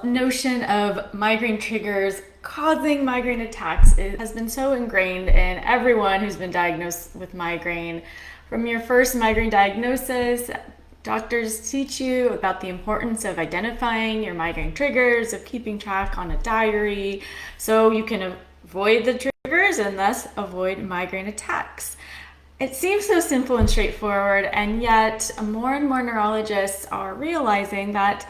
notion of migraine triggers causing migraine attacks has been so ingrained in everyone who's been diagnosed with migraine. From your first migraine diagnosis, doctors teach you about the importance of identifying your migraine triggers, of keeping track on a diary, so you can avoid the triggers and thus avoid migraine attacks. It seems so simple and straightforward, and yet more and more neurologists are realizing that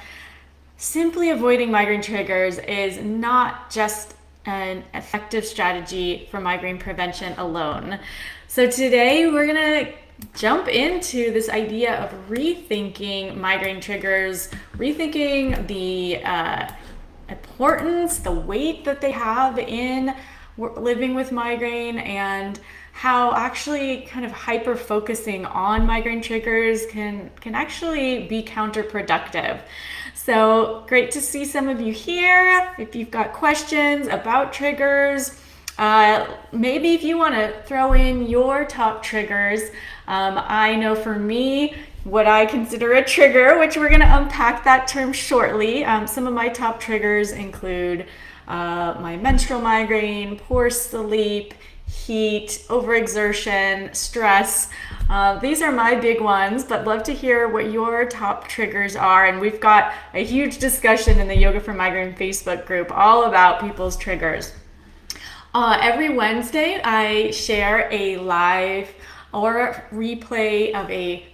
simply avoiding migraine triggers is not just an effective strategy for migraine prevention alone. So today we're going to jump into this idea of rethinking migraine triggers, rethinking the importance, the weight that they have in living with migraine, and how actually kind of hyper focusing on migraine triggers can actually be counterproductive. So great to see some of you here. If you've got questions about triggers, maybe if you want to throw in your top triggers. I know for me, what I consider a trigger, which we're going to unpack that term shortly. Some of my top triggers include my menstrual migraine, poor sleep, heat, overexertion, stress. These are my big ones, but love to hear what your top triggers are. And we've got a huge discussion in the Yoga for Migraine Facebook group all about people's triggers. Every Wednesday, I share a live or replay of a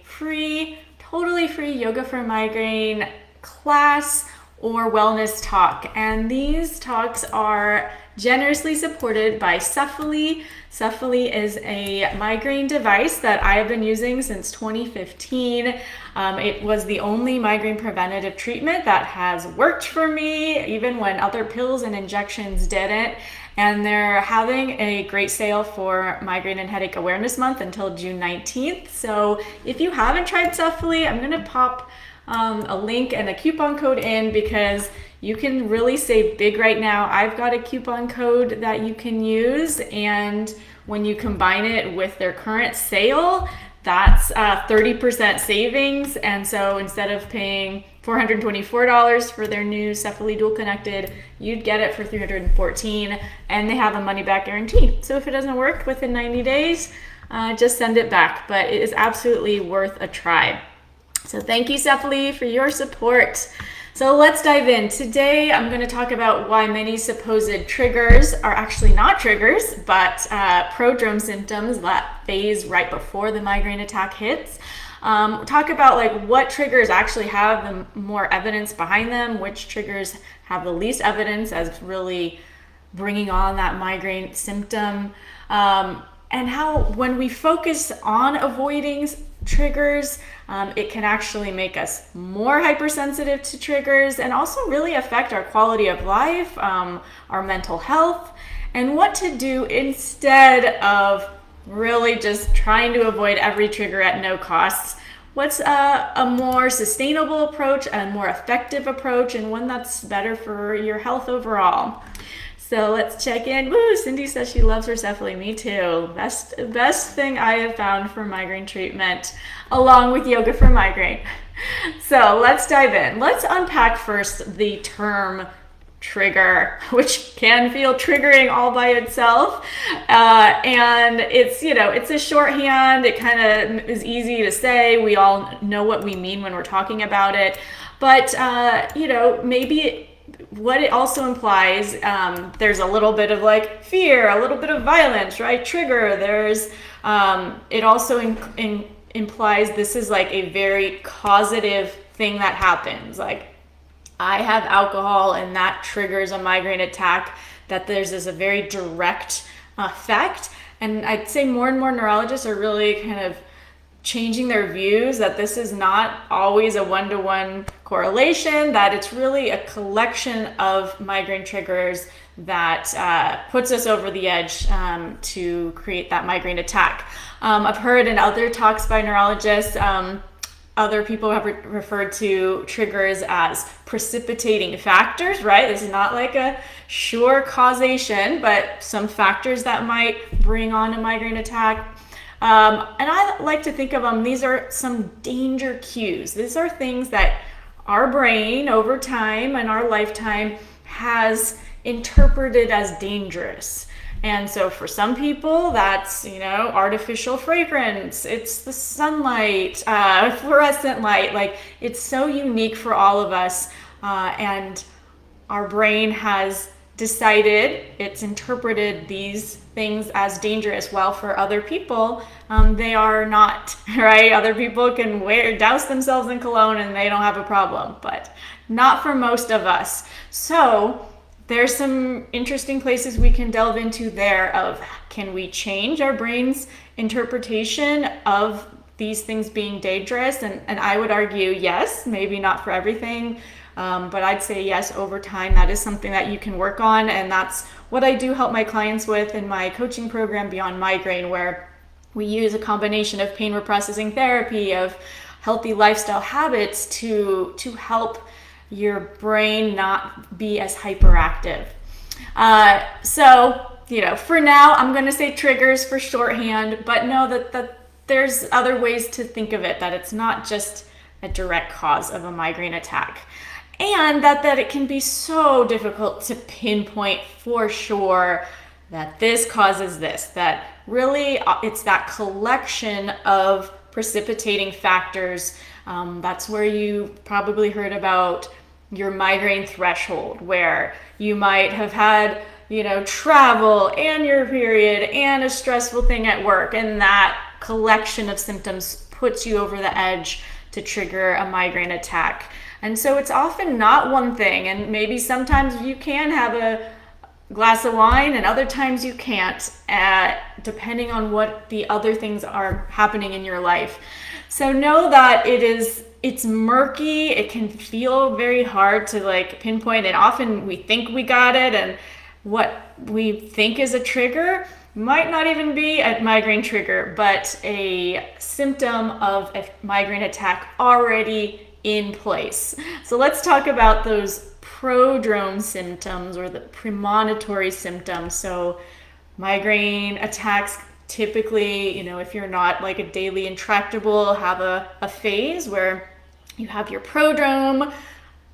totally free Yoga for Migraine class or wellness talk. And these talks are generously supported by Cephaly. Cephaly is a migraine device that I have been using since 2015. It was the only migraine preventative treatment that has worked for me, even when other pills and injections didn't. And they're having a great sale for Migraine and Headache Awareness Month until June 19th. So if you haven't tried Cephaly, I'm going to pop a link and a coupon code in, because you can really save big right now. I've got a coupon code that you can use, and when you combine it with their current sale, that's 30% savings. And so instead of paying $424 for their new Cephaly Dual Connected, you'd get it for $314, and they have a money back guarantee. So if it doesn't work within 90 days, just send it back. But it is absolutely worth a try. So thank you, Cephaly, for your support. So let's dive in. Today, I'm going to talk about why many supposed triggers are actually not triggers, but prodrome symptoms, that phase right before the migraine attack hits. Talk about like what triggers actually have the more evidence behind them, which triggers have the least evidence as really bringing on that migraine symptom, and how when we focus on avoiding triggers, it can actually make us more hypersensitive to triggers and also really affect our quality of life, our mental health, and what to do instead of really just trying to avoid every trigger at no cost. What's a more sustainable approach, a more effective approach, and one that's better for your health overall? So let's check in. Woo, Cindy says she loves her Cephaly. Me too. Best thing I have found for migraine treatment, along with Yoga for Migraine. So let's dive in. Let's unpack first the term trigger, which can feel triggering all by itself. And it's a shorthand. It kind of is easy to say. We all know what we mean when we're talking about it. But, maybe what it also implies, there's a little bit of like fear, a little bit of violence, right? Trigger. It also implies this is like a very causative thing that happens. Like, I have alcohol and that triggers a migraine attack, that there's a very direct effect. And I'd say more and more neurologists are really kind of changing their views that this is not always a one-to-one correlation, that it's really a collection of migraine triggers that puts us over the edge to create that migraine attack. I've heard in other talks by neurologists, other people have referred to triggers as precipitating factors, right? This is not like a sure causation, but some factors that might bring on a migraine attack. And I like to think of them, these are some danger cues. These are things that our brain over time and our lifetime has interpreted as dangerous. And so for some people, that's, artificial fragrance, it's the sunlight, fluorescent light. Like, it's so unique for all of us. And our brain has decided, it's interpreted these things as dangerous, while for other people, they are not, right? Other people can douse themselves in cologne and they don't have a problem, but not for most of us. So there's some interesting places we can delve into there of, can we change our brain's interpretation of these things being dangerous? And I would argue yes, maybe not for everything, but I'd say yes, over time, that is something that you can work on. And that's what I do help my clients with in my coaching program, Beyond Migraine, where we use a combination of pain reprocessing therapy, of healthy lifestyle habits to help your brain not be as hyperactive. So, for now, I'm going to say triggers for shorthand, but know that there's other ways to think of it, that it's not just a direct cause of a migraine attack. And that it can be so difficult to pinpoint for sure that this causes this, that really it's that collection of precipitating factors. That's where you probably heard about your migraine threshold, where you might have had, travel and your period and a stressful thing at work, and that collection of symptoms puts you over the edge to trigger a migraine attack. And so it's often not one thing, and maybe sometimes you can have a glass of wine and other times you can't, depending on what the other things are happening in your life. So know that it's murky. It can feel very hard to pinpoint, and often we think we got it, and what we think is a trigger might not even be a migraine trigger, but a symptom of a migraine attack already in place. So let's talk about those prodrome symptoms, or the premonitory symptoms. So migraine attacks typically, if you're not like a daily intractable, have a phase where you have your prodrome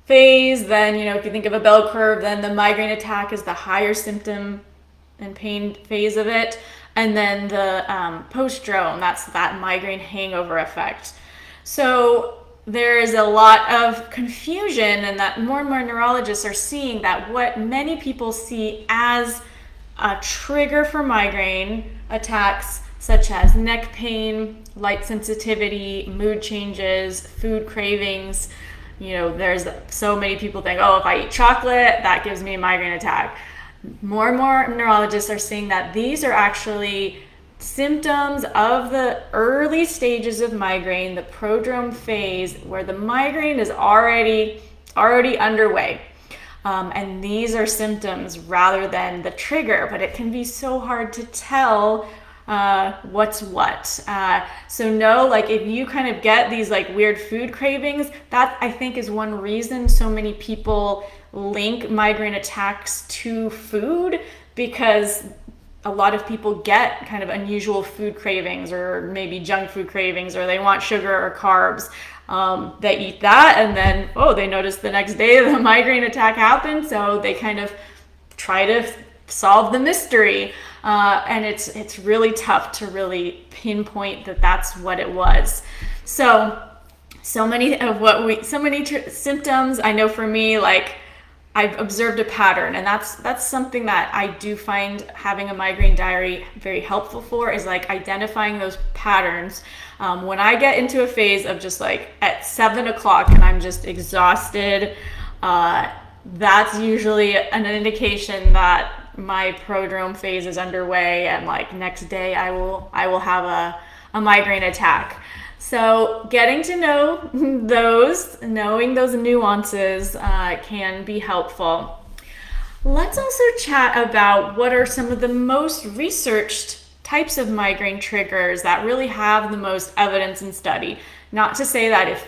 phase. Then, if you think of a bell curve, then the migraine attack is the higher symptom and pain phase of it. And then the postdrome, that's that migraine hangover effect. So there is a lot of confusion, and that more and more neurologists are seeing that what many people see as a trigger for migraine attacks, such as neck pain, light sensitivity, mood changes, food cravings. There's so many people think, if I eat chocolate, that gives me a migraine attack. More and more neurologists are seeing that these are actually symptoms of the early stages of migraine, the prodrome phase, where the migraine is already underway. And these are symptoms rather than the trigger, but it can be so hard to tell what's what. So know, if you kind of get these weird food cravings, that I think is one reason so many people link migraine attacks to food, because a lot of people get kind of unusual food cravings, or maybe junk food cravings, or they want sugar or carbs. They eat that, and then, they notice the next day the migraine attack happened, so they kind of try to solve the mystery. And it's really tough to really pinpoint that that's what it was. So many symptoms. I know for me, I've observed a pattern, and that's something that I do find having a migraine diary very helpful for, is identifying those patterns. When I get into a phase of just at 7 o'clock and I'm just exhausted, that's usually an indication that my prodrome phase is underway, and next day I will have a migraine attack. So getting to know knowing those nuances can be helpful. Let's also chat about what are some of the most researched types of migraine triggers that really have the most evidence and study. Not to say that if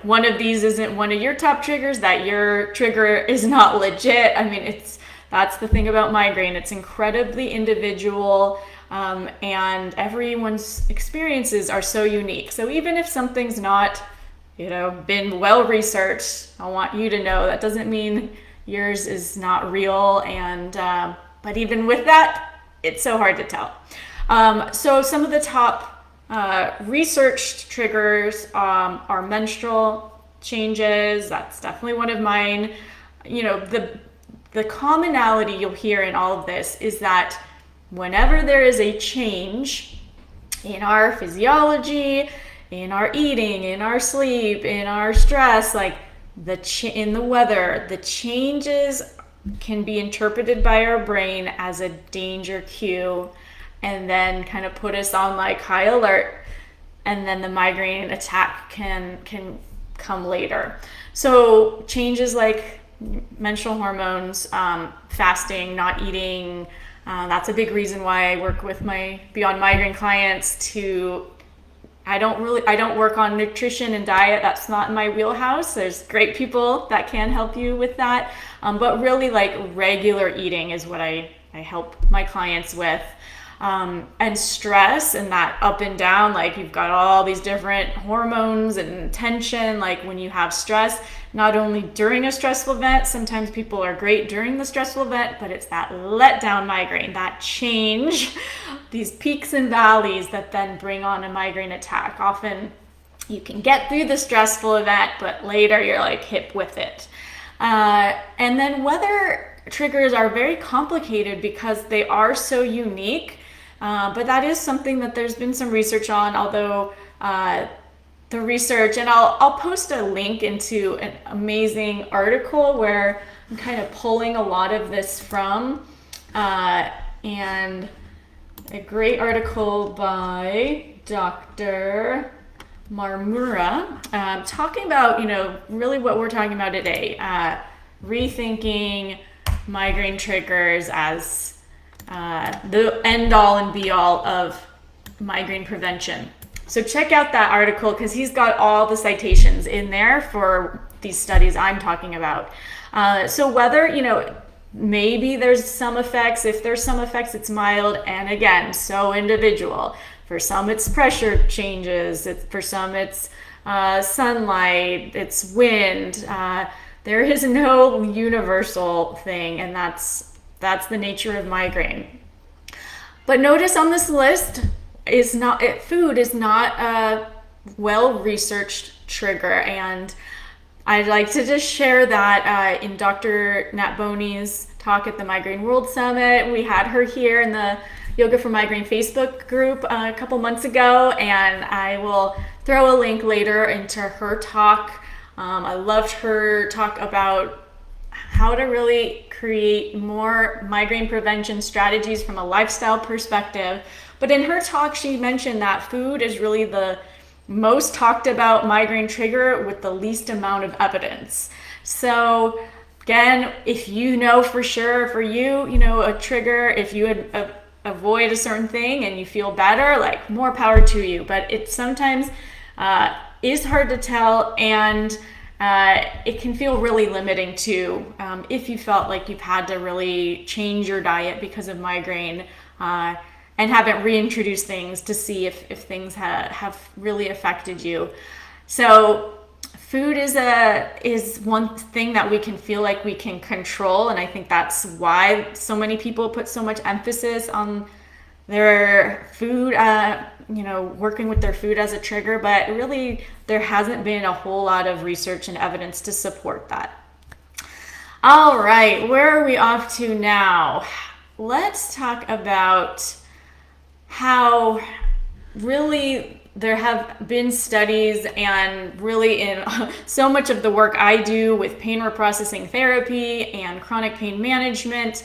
one of these isn't one of your top triggers, that your trigger is not legit. I mean, that's the thing about migraine. It's incredibly individual. And everyone's experiences are so unique. So even if something's not been well researched. I want you to know that doesn't mean yours is not real. And but even with that, it's so hard to tell. So some of the top researched triggers are menstrual changes. That's definitely one of mine. The commonality you'll hear in all of this is that whenever there is a change in our physiology, in our eating, in our sleep, in our stress, like in the weather, the changes can be interpreted by our brain as a danger cue and then kind of put us on like high alert, and then the migraine attack can come later. So changes like menstrual hormones, fasting, not eating, that's a big reason why I work with my Beyond Migraine clients I don't work on nutrition and diet. That's not in my wheelhouse. There's great people that can help you with that. But really like regular eating is what I help my clients with. And stress and that up and down, like you've got all these different hormones and tension. Like when you have stress, not only during a stressful event, sometimes people are great during the stressful event, but it's that letdown migraine, that change, these peaks and valleys that then bring on a migraine attack. Often you can get through the stressful event, but later you're like hit with it. And then weather triggers are very complicated because they are so unique. But that is something that there's been some research on, although the research, and I'll post a link into an amazing article where I'm kind of pulling a lot of this from, and a great article by Dr. Marmura, talking about, really what we're talking about today, rethinking migraine triggers as the end all and be all of migraine prevention. So check out that article because he's got all the citations in there for these studies I'm talking about. So whether, maybe there's some effects, if there's some effects, it's mild, and again, so individual. For some, it's pressure changes. For some, it's sunlight, it's wind. There is no universal thing, and that's the nature of migraine. But notice on this list, food is not a well-researched trigger, and I'd like to just share that in Dr. Nat Boney's talk at the Migraine World Summit. We had her here in the Yoga for Migraine Facebook group a couple months ago, and I will throw a link later into her talk. I loved her talk about how to really create more migraine prevention strategies from a lifestyle perspective. But in her talk, she mentioned that food is really the most talked about migraine trigger with the least amount of evidence. So again, if you know for sure for you, a trigger, if you would avoid a certain thing and you feel better, like more power to you. But it sometimes is hard to tell, and it can feel really limiting too if you felt like you've had to really change your diet because of migraine and haven't reintroduced things to see if things have really affected you. So food is one thing that we can feel like we can control, and I think that's why so many people put so much emphasis on their food, working with their food as a trigger, but really there hasn't been a whole lot of research and evidence to support that. All right, where are we off to now? Let's talk about how really there have been studies, and really in so much of the work I do with pain reprocessing therapy and chronic pain management,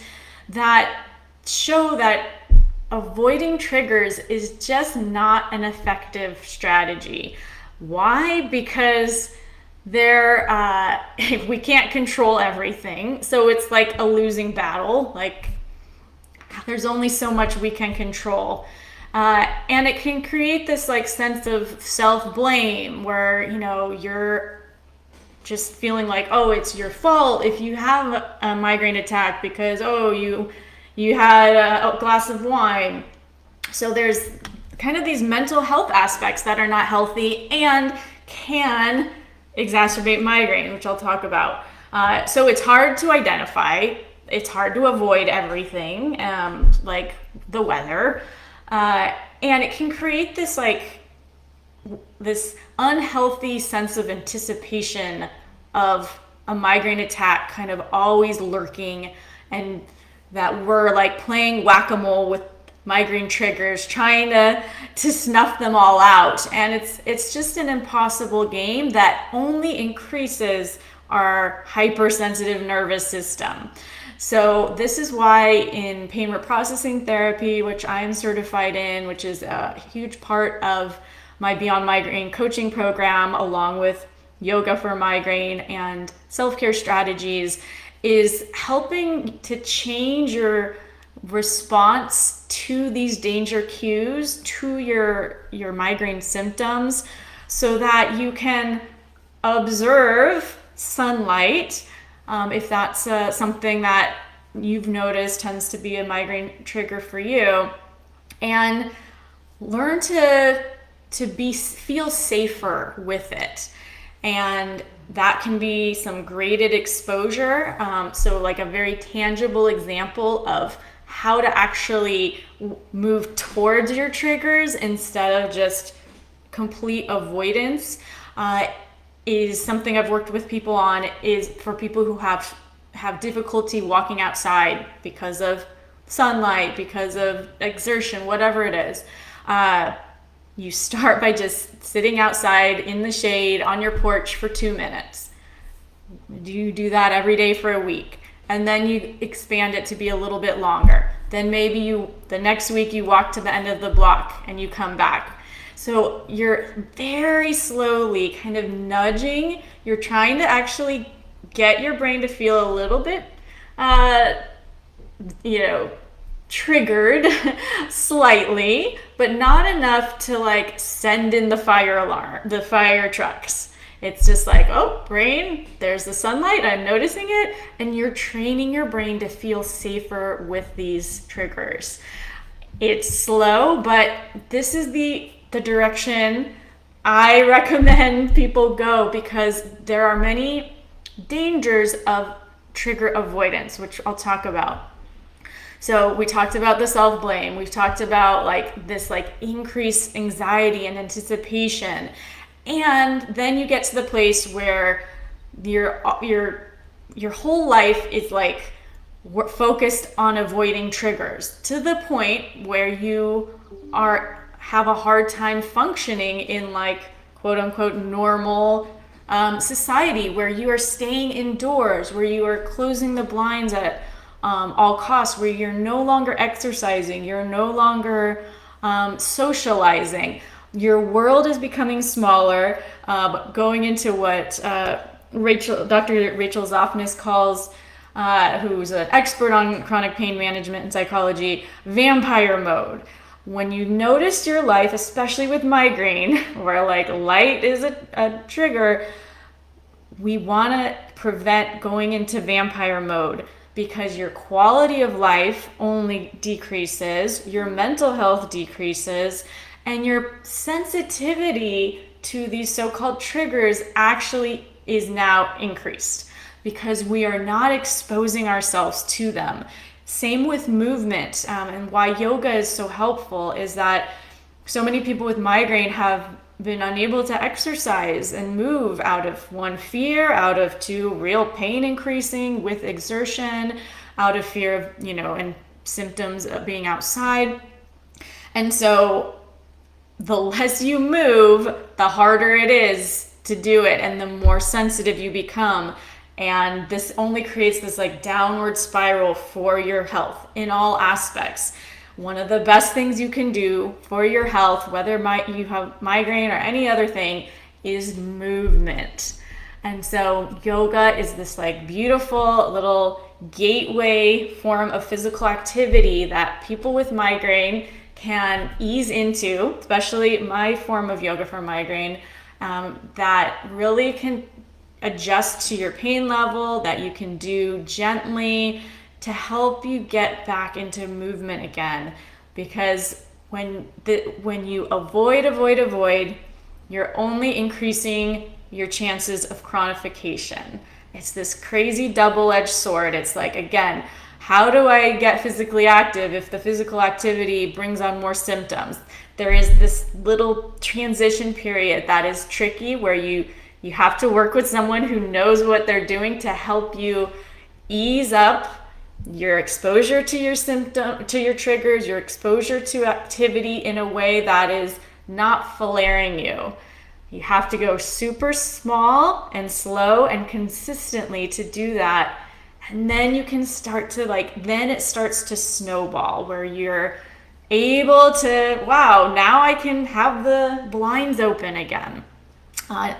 that show that avoiding triggers is just not an effective strategy. Why? Because we can't control everything. So it's like a losing battle. Like there's only so much we can control. And it can create this like sense of self-blame where, you're just feeling like, oh, it's your fault if you have a migraine attack because, you had a glass of wine. So there's kind of these mental health aspects that are not healthy and can exacerbate migraine, which I'll talk about. So it's hard to identify. It's hard to avoid everything, like the weather. And it can create this unhealthy sense of anticipation of a migraine attack kind of always lurking, and that we're like playing whack-a-mole with migraine triggers, trying to snuff them all out. And it's just an impossible game that only increases our hypersensitive nervous system. So this is why in pain reprocessing therapy, which I'm certified in, which is a huge part of my Beyond Migraine coaching program, along with yoga for migraine and self-care strategies, is helping to change your response to these danger cues, to your migraine symptoms, so that you can observe sunlight, if that's something that you've noticed tends to be a migraine trigger for you, and learn to feel safer with it. And that can be some graded exposure. So like a very tangible example of how to actually move towards your triggers instead of just complete avoidance, is something I've worked with people on, is for people who have difficulty walking outside because of sunlight, because of exertion, whatever it is. You start by just sitting outside in the shade on your porch for 2 minutes. You do that every day for a week. And then you expand it to be a little bit longer. Then maybe the next week you walk to the end of the block and you come back. So you're very slowly kind of nudging. You're trying to actually get your brain to feel a little bit, triggered slightly, but not enough to like send in the fire alarm, the fire trucks. It's just like, oh, brain, there's the sunlight, I'm noticing it, and you're training your brain to feel safer with these triggers. It's slow, but this is the direction I recommend people go, because there are many dangers of trigger avoidance, which I'll talk about. So we talked about the self-blame. We've talked about like this like increased anxiety and anticipation. And then you get to the place where your whole life is like focused on avoiding triggers, to the point where you have a hard time functioning in like quote unquote normal society, where you are staying indoors, where you are closing the blinds at all costs, where you're no longer exercising, you're no longer socializing. Your world is becoming smaller, going into what Dr. Rachel Zoffness calls, who's an expert on chronic pain management and psychology, vampire mode. When you notice your life, especially with migraine, where like light is a trigger, we want to prevent going into vampire mode, because your quality of life only decreases, your mental health decreases, and your sensitivity to these so-called triggers actually is now increased, because we are not exposing ourselves to them. Same with movement, and why yoga is so helpful is that so many people with migraine have been unable to exercise and move out of one, fear, out of two, real pain increasing with exertion, out of fear of, and symptoms of being outside. And so the less you move, the harder it is to do it, and the more sensitive you become. And this only creates this like downward spiral for your health in all aspects. One of the best things you can do for your health, whether you have migraine or any other thing, is movement. And so yoga is this like beautiful little gateway form of physical activity that people with migraine can ease into, especially my form of yoga for migraine, that really can adjust to your pain level, that you can do gently to help you get back into movement again. Because when you avoid, you're only increasing your chances of chronification. It's this crazy double-edged sword. It's like, again, how do I get physically active if the physical activity brings on more symptoms? There is this little transition period that is tricky where you have to work with someone who knows what they're doing to help you ease up your exposure to your to your triggers, your exposure to activity in a way that is not flaring you. You have to go super small and slow and consistently to do that. And then you can start to then it starts to snowball where you're able to, wow, now I can have the blinds open again.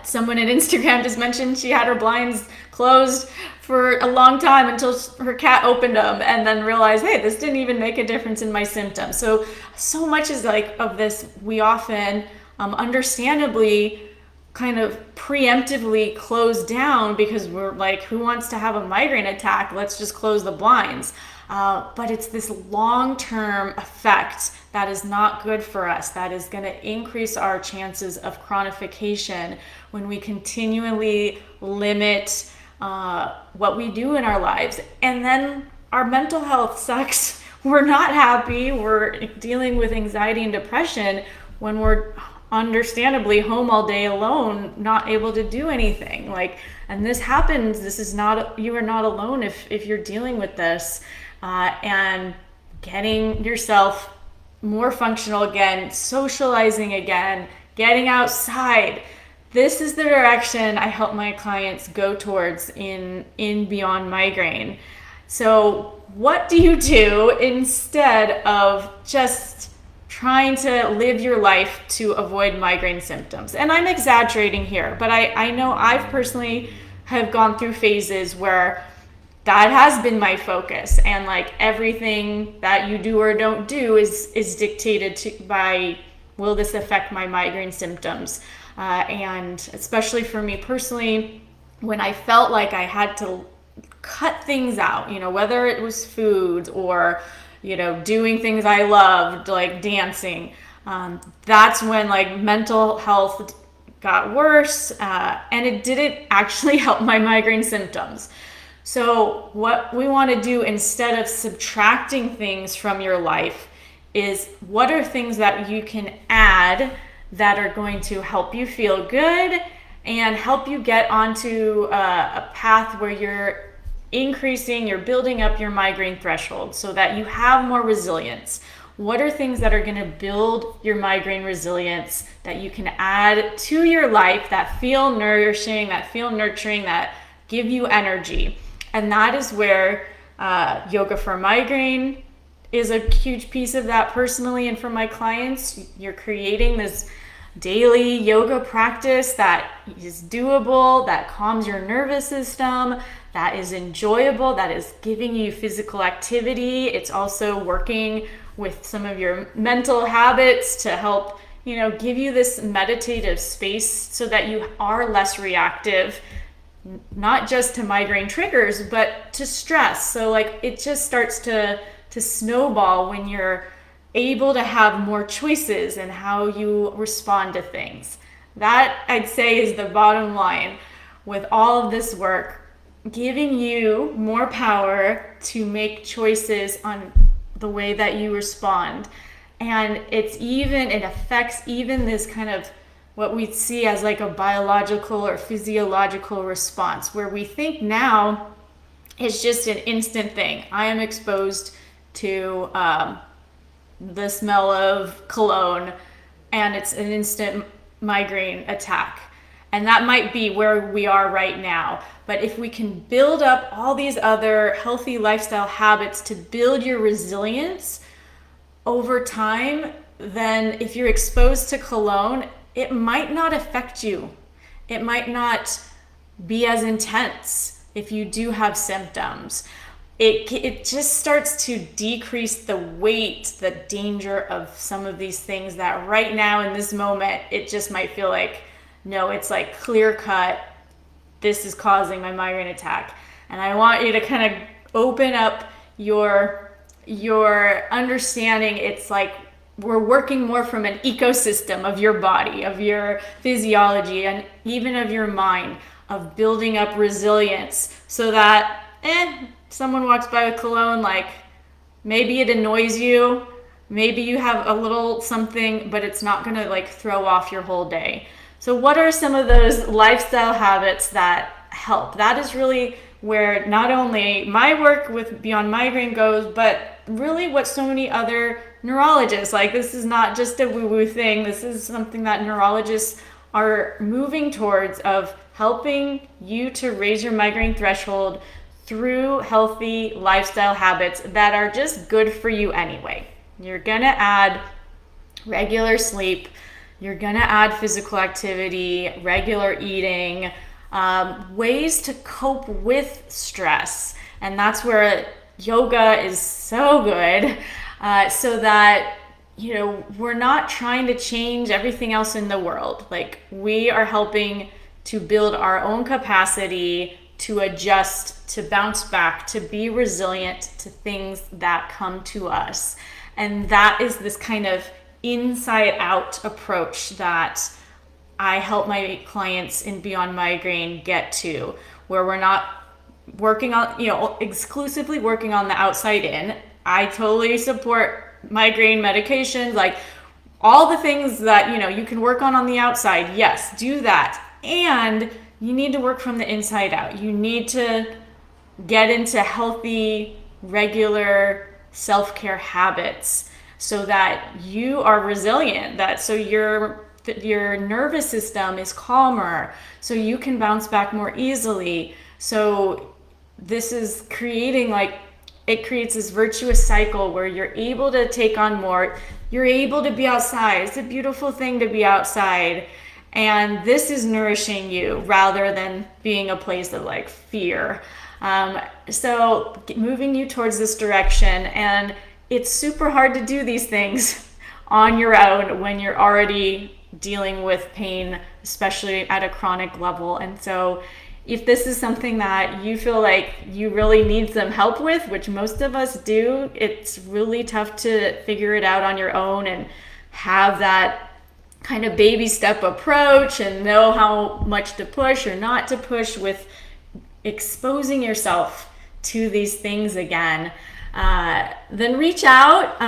Someone at Instagram just mentioned she had her blinds closed for a long time until her cat opened them and then realized, hey, this didn't even make a difference in my symptoms. So much is of this, we often understandably kind of preemptively close down because we're like, who wants to have a migraine attack? Let's just close the blinds. But it's this long-term effect that is not good for us, that is going to increase our chances of chronification when we continually limit what we do in our lives. And then our mental health sucks. We're not happy. We're dealing with anxiety and depression when we're understandably home all day alone, not able to do anything. And this happens. This is not, you are not alone if you're dealing with this. And getting yourself more functional again, socializing again, getting outside. This is the direction I help my clients go towards in Beyond Migraine. So what do you do instead of just trying to live your life to avoid migraine symptoms? And I'm exaggerating here, but I know I've personally have gone through phases where that has been my focus, and everything that you do or don't do is dictated by, will this affect my migraine symptoms? And especially for me personally, when I felt like I had to cut things out, whether it was food or, doing things I loved, like dancing, that's when mental health got worse, and it didn't actually help my migraine symptoms. So what we want to do instead of subtracting things from your life is, what are things that you can add that are going to help you feel good and help you get onto a path where you're building up your migraine threshold so that you have more resilience. What are things that are going to build your migraine resilience that you can add to your life that feel nourishing, that feel nurturing, that give you energy? And that is where yoga for migraine is a huge piece of that personally. And for my clients, you're creating this daily yoga practice that is doable, that calms your nervous system, that is enjoyable, that is giving you physical activity. It's also working with some of your mental habits to help, give you this meditative space so that you are less reactive, not just to migraine triggers, but to stress. So it just starts to snowball when you're able to have more choices in how you respond to things. That, I'd say, is the bottom line with all of this work, giving you more power to make choices on the way that you respond. And it affects even this kind of what we see as a biological or physiological response, where we think now it's just an instant thing. I am exposed to the smell of cologne and it's an instant migraine attack. And that might be where we are right now. But if we can build up all these other healthy lifestyle habits to build your resilience over time, then if you're exposed to cologne, it might not affect you. It might not be as intense if you do have symptoms. It just starts to decrease the weight, the danger of some of these things that right now in this moment, it just might feel like, no, it's clear cut. This is causing my migraine attack. And I want you to kind of open up your understanding. It's we're working more from an ecosystem of your body, of your physiology, and even of your mind, of building up resilience so that someone walks by with cologne, like maybe it annoys you, maybe you have a little something, but it's not going to like throw off your whole day. So what are some of those lifestyle habits that help? That is really where not only my work with Beyond Migraine goes, but really what so many other neurologists, like this is not just a woo-woo thing, this is something that neurologists are moving towards, of helping you to raise your migraine threshold through healthy lifestyle habits that are just good for you anyway. You're gonna add regular sleep, you're gonna add physical activity, regular eating, ways to cope with stress. And that's where yoga is so good, so that, you know, we're not trying to change everything else in the world. Like, we are helping to build our own capacity to adjust, to bounce back, to be resilient to things that come to us. And that is this kind of inside out approach that I help my clients in Beyond Migraine get to, where we're not working on, you know, exclusively working on the outside in. I totally support migraine medications, like all the things that, you know, you can work on the outside. Yes, do that. And you need to work from the inside out. You need to get into healthy, regular self-care habits so that you are resilient, that so your nervous system is calmer, so you can bounce back more easily. So this is creating, like, it creates this virtuous cycle where you're able to take on more, you're able to be outside. It's a beautiful thing to be outside. And this is nourishing you rather than being a place of like fear. So moving you towards this direction. And it's super hard to do these things on your own when you're already dealing with pain, especially at a chronic level. And so if this is something that you feel like you really need some help with, which most of us do, it's really tough to figure it out on your own and have that kind of baby step approach and know how much to push or not to push with exposing yourself to these things again. Then reach out.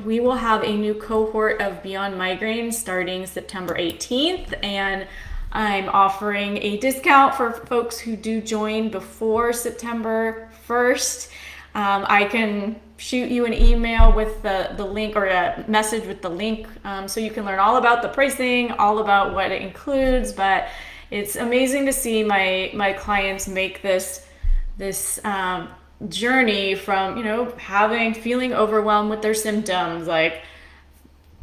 We will have a new cohort of Beyond Migraine starting September 18th, and I'm offering a discount for folks who do join before September 1st. I can shoot you an email with the link, or a message with the link, so you can learn all about the pricing, all about what it includes. But it's amazing to see my clients make this journey from, you know, feeling overwhelmed with their symptoms, like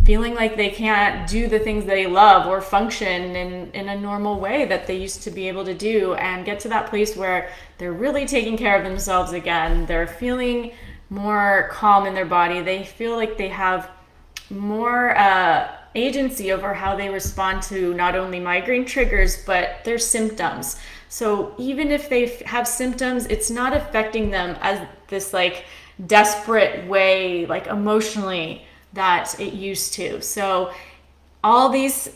feeling like they can't do the things they love or function in a normal way that they used to be able to do, and get to that place where they're really taking care of themselves again. They're feeling more calm in their body. They feel like they have more agency over how they respond to not only migraine triggers, but their symptoms. So even if they have symptoms, it's not affecting them as this like desperate way, like emotionally, that it used to. So all these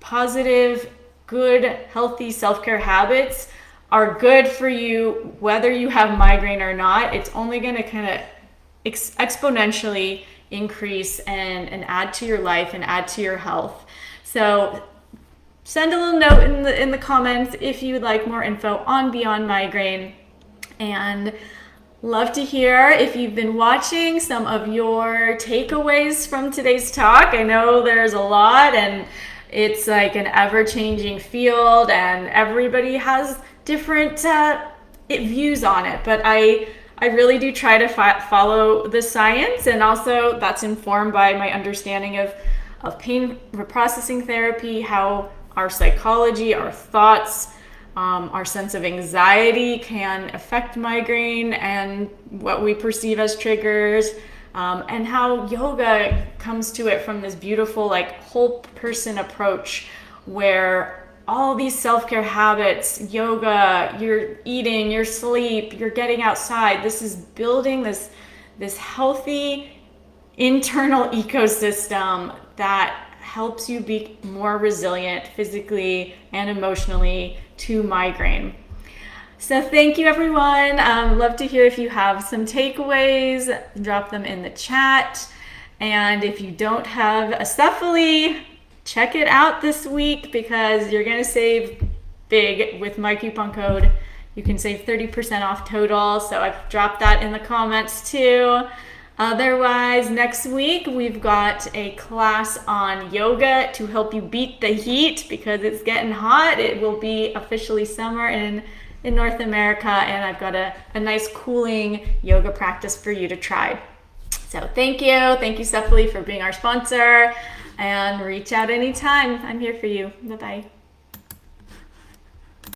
positive, good, healthy self-care habits are good for you whether you have migraine or not. It's only going to kind of exponentially increase and add to your life and add to your health. So send a little note in the comments if you would like more info on Beyond Migraine. And love to hear if you've been watching some of your takeaways from today's talk. I know there's a lot, and it's like an ever-changing field, and everybody has different views on it. But I really do try to follow the science, and also that's informed by my understanding of pain reprocessing therapy, how our psychology, our thoughts, our sense of anxiety can affect migraine and what we perceive as triggers, and how yoga comes to it from this beautiful, like, whole person approach where all these self-care habits, yoga, your eating, your sleep, you're getting outside, this is building this healthy internal ecosystem that helps you be more resilient physically and emotionally to migraine. So thank you, everyone. Love to hear if you have some takeaways. Drop them in the chat. And if you don't have Acephaly, check it out this week because you're going to save big with my coupon code. You can save 30% off total. So I've dropped that in the comments too. Otherwise, next week we've got a class on yoga to help you beat the heat because it's getting hot. It will be officially summer in North America, and I've got a nice cooling yoga practice for you to try. So thank you Acephaly for being our sponsor, and reach out anytime. I'm here for you. Bye-bye.